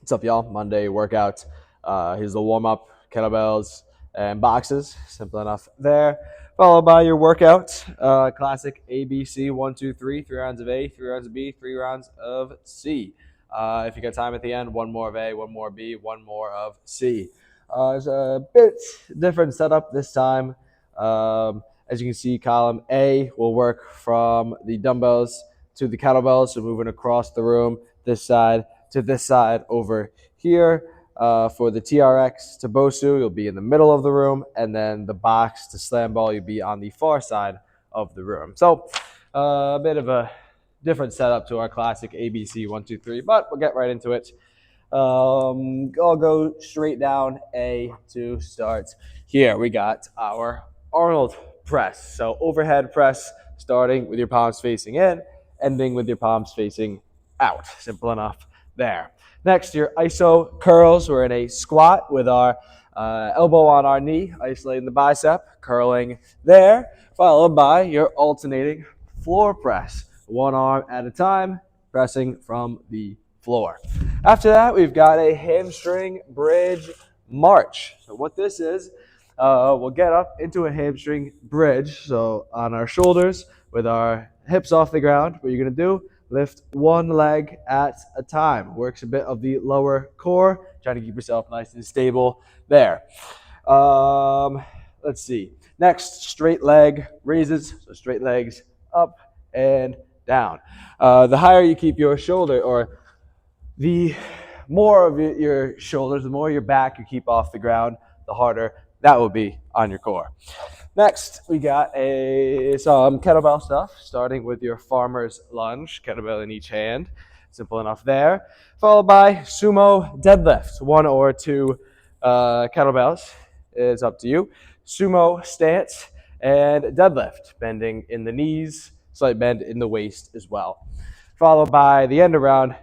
What's up, y'all? Monday workout. Here's the warm up, kettlebells and boxes. Simple enough there. Followed by your workout. Classic ABC 1, 2, 3. 3 rounds of A, 3 rounds of B, 3 rounds of C. If you got time at the end, one more of A, one more B, one more of C. It's a bit different setup this time. As you can see, column A will work from the dumbbells to the kettlebells, so moving across the room, this side to this side over here. For the TRX to BOSU, you'll be in the middle of the room, and then the box to slam ball, you'll be on the far side of the room. So a bit of a different setup to our classic ABC 1, 2, 3, but we'll get right into it. I'll go straight down A to start. Here we got our Arnold press. So overhead press, starting with your palms facing in, ending with your palms facing out. Simple enough there. Next, your iso curls. We're in a squat with our elbow on our knee, isolating the bicep, curling there, followed by your alternating floor press. One arm at a time, pressing from the floor. After that, we've got a hamstring bridge march. So what this is, we'll get up into a hamstring bridge. So on our shoulders with our hips off the ground, what you're going to do, lift one leg at a time. Works a bit of the lower core, trying to keep yourself nice and stable there. Let's see. Next, straight leg raises. So straight legs up and down. The higher you keep your shoulder, or the more of your shoulders, the more your back you keep off the ground, the harder that will be on your core. Next, we got some kettlebell stuff, starting with your farmer's lunge, kettlebell in each hand. Simple enough there. Followed by sumo deadlift, 1 or 2 kettlebells. It's up to you. Sumo stance and deadlift, bending in the knees, slight bend in the waist as well. Followed by the end around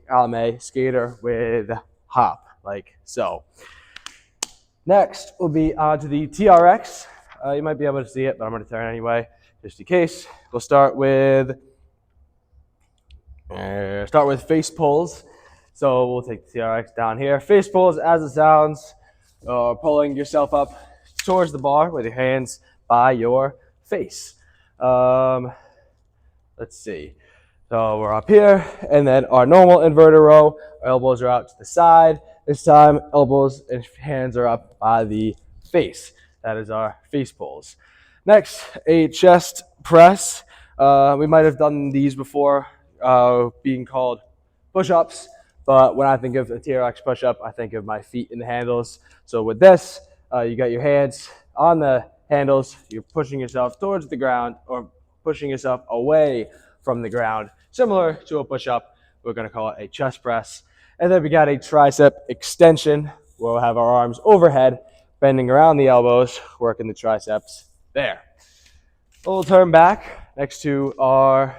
column A, skater with hop, like so. Next will be onto the TRX. You might be able to see it, but I'm going to turn anyway, just in case. We'll start with face pulls. So we'll take the TRX down here. Face pulls, as it sounds, pulling yourself up towards the bar with your hands by your face. Let's see. So we're up here, and then our normal inverted row. Our elbows are out to the side. This time, elbows and hands are up by the face. That is our face pulls. Next, a chest press. We might have done these before, being called push-ups, but when I think of a TRX push-up, I think of my feet in the handles. So with this, you got your hands on the handles. You're pushing yourself towards the ground or pushing yourself away from the ground. Similar to a push-up, we're going to call it a chest press. And then we got a tricep extension. We'll have our arms overhead, bending around the elbows, working the triceps there. We'll turn back next to our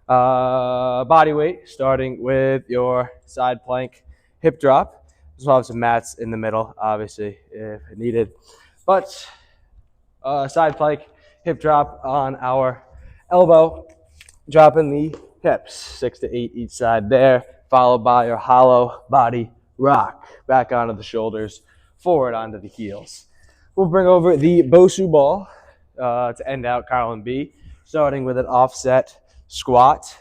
body weight, starting with your side plank hip drop. We'll have some mats in the middle, obviously, if needed. But side plank hip drop on our elbow, dropping the hips, 6 to 8 each side there, followed by your hollow body rock, back onto the shoulders, forward onto the heels. We'll bring over the BOSU ball to end out column B, starting with an offset squat.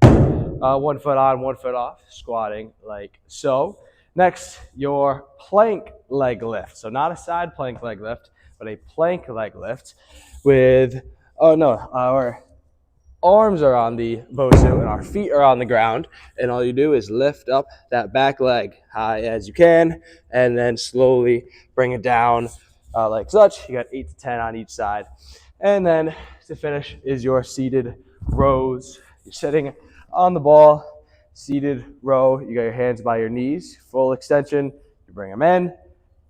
1 foot on, 1 foot off, squatting like so. Next, your plank leg lift. So not a side plank leg lift, but a plank leg lift with, our arms are on the BOSU and our feet are on the ground, and all you do is lift up that back leg high as you can, and then slowly bring it down like such. You got 8 to 10 on each side. And then to finish is your seated rows. You're sitting on the ball, seated row. You got your hands by your knees, full extension. You bring them in,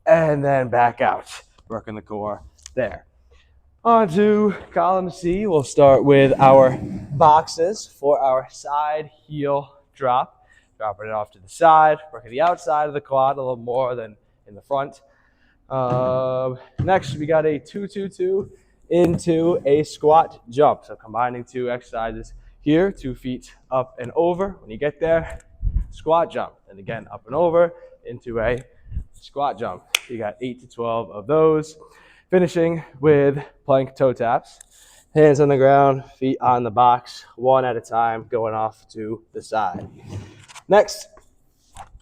and then back out, working the core there. On to column C, we'll start with our boxes for our side heel drop. Dropping it off to the side, working the outside of the quad a little more than in the front. Next, we got a 2-2-2 into a squat jump. So combining 2 exercises here, 2 feet up and over. When you get there, squat jump. And again, up and over into a squat jump. You got 8 to 12 of those. Finishing with plank toe taps. Hands on the ground, feet on the box, one at a time, going off to the side. Next,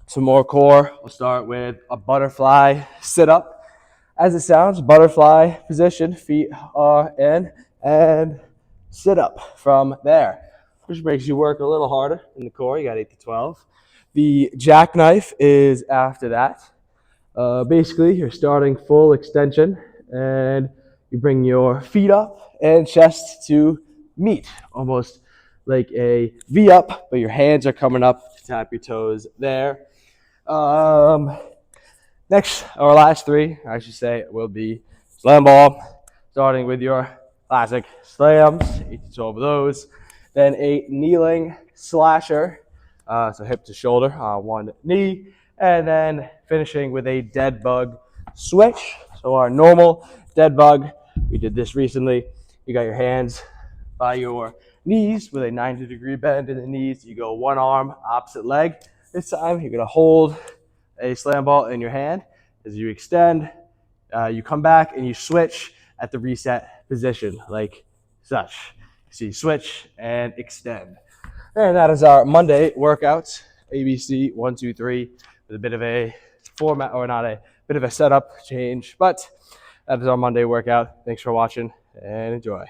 some more core. We'll start with a butterfly sit-up. As it sounds, butterfly position, feet are in, and sit up from there, which makes you work a little harder in the core. You got 8 to 12. The jackknife is after that. Basically, you're starting full extension, and you bring your feet up and chest to meet, almost like a V up, but your hands are coming up to tap your toes there. Next, our last three, I should say, will be slam ball, starting with your classic slams, 8 to 12 of those. Then a kneeling slasher, so hip to shoulder on one knee. And then finishing with a dead bug switch. So our normal dead bug, we did this recently. You got your hands by your knees with a 90-degree bend in the knees. You go one arm, opposite leg. This time you're gonna hold a slam ball in your hand. As you extend, you come back and you switch at the reset position, like such. So you switch and extend. And that is our Monday workouts, ABC 1, 2, 3, with a bit of a format, or not a bit of a setup change, but that is our Monday workout. Thanks for watching and enjoy.